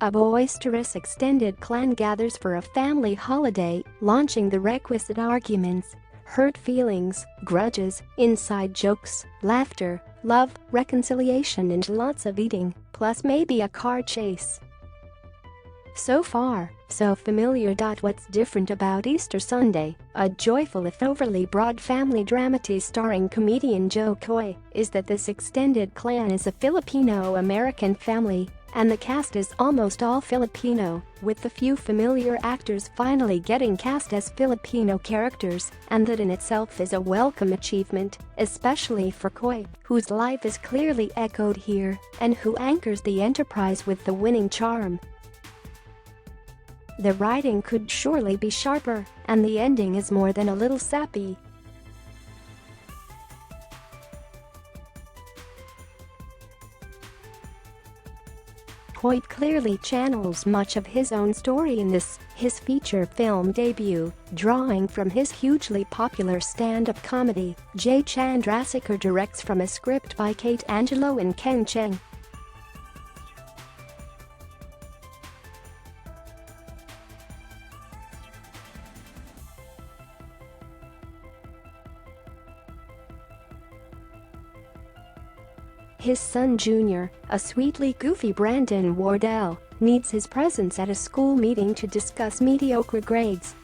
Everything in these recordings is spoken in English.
A boisterous extended clan gathers for a family holiday, launching the requisite arguments, hurt feelings, grudges, inside jokes, laughter, love, reconciliation and lots of eating, plus maybe a car chase. So far, so familiar. What's different about Easter Sunday, a joyful if overly broad family dramedy starring comedian Jo Koy, is that this extended clan is a Filipino American family, and the cast is almost all Filipino, with a few familiar actors finally getting cast as Filipino characters, and that in itself is a welcome achievement, especially for Koy, whose life is clearly echoed here, and who anchors the enterprise with the winning charm. The writing could surely be sharper, and the ending is more than a little sappy. Koy clearly channels much of his own story in this, his feature film debut, drawing from his hugely popular stand-up comedy. Jay Chandrasekhar directs from a script by Kate Angelo and Ken Cheng. His son Junior, a sweetly goofy Brandon Wardell, needs his presence at a school meeting to discuss mediocre grades.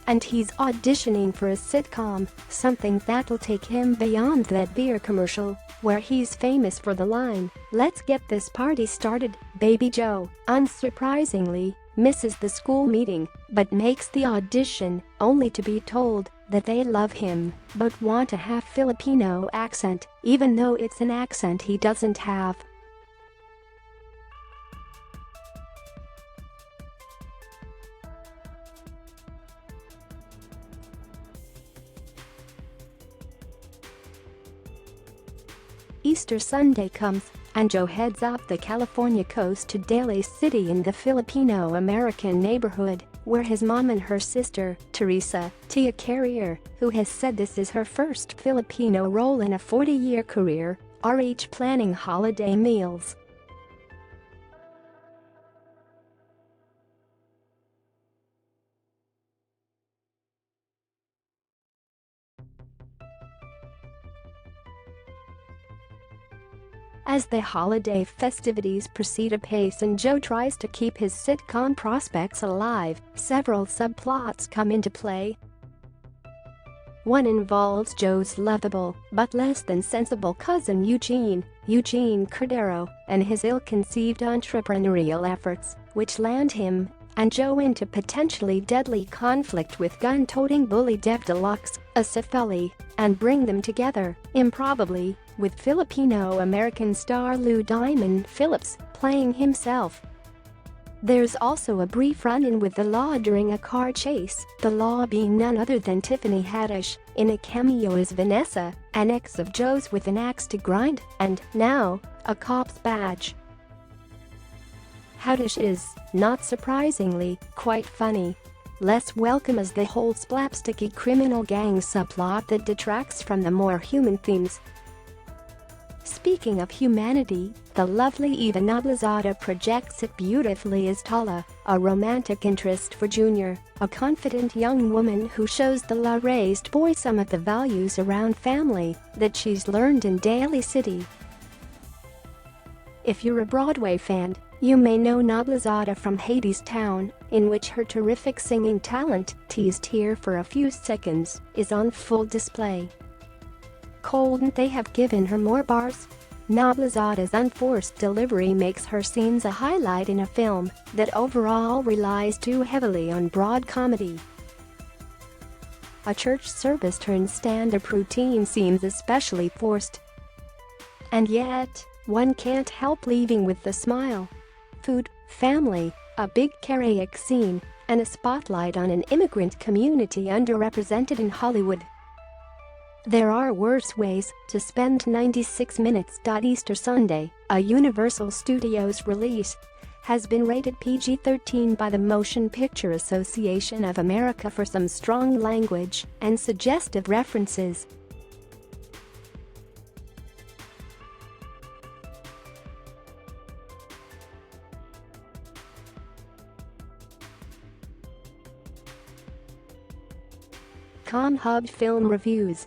And he's auditioning for a sitcom, something that'll take him beyond that beer commercial, where he's famous for the line, "Let's get this party started, baby Joe." Unsurprisingly, misses the school meeting, but makes the audition, only to be told that they love him, but want a half Filipino accent, even though it's an accent he doesn't have. Easter Sunday comes, and Jo heads up the California coast to Daly City in the Filipino American neighborhood, where his mom and her sister, Teresa, Tia Carrier, who has said this is her first Filipino role in a 40-year career, are each planning holiday meals. As the holiday festivities proceed apace and Jo tries to keep his sitcom prospects alive, several subplots come into play. One involves Jo's lovable, but less than sensible cousin Eugene Cordero, and his ill-conceived entrepreneurial efforts, which land him and Jo into potentially deadly conflict with gun-toting bully Dev Deluxe, a Cephali, and bring them together, improbably, with Filipino American star Lou Diamond Phillips playing himself. There's also a brief run-in with the law during a car chase, the law being none other than Tiffany Haddish, in a cameo as Vanessa, an ex of Jo's with an axe to grind, and, now, a cop's badge. Haddish is, not surprisingly, quite funny. Less welcome as the whole slapsticky criminal gang subplot that detracts from the more human themes. Speaking of humanity, the lovely Eva Noblezada projects it beautifully as Tala, a romantic interest for Junior, a confident young woman who shows the raised boy some of the values around family that she's learned in Daly City. If you're a Broadway fan, you may know Noblezada from Hadestown, in which her terrific singing talent, teased here for a few seconds, is on full display. Couldn't they have given her more bars? Noblezada's unforced delivery makes her scenes a highlight in a film that overall relies too heavily on broad comedy. A church service turned stand-up routine seems especially forced. And yet, one can't help leaving with a smile. Food, family, a big karaoke scene, and a spotlight on an immigrant community underrepresented in Hollywood. There are worse ways to spend 96 minutes. Easter Sunday, a Universal Studios release, has been rated PG-13 by the Motion Picture Association of America for some strong language and suggestive references. Hub Film Reviews.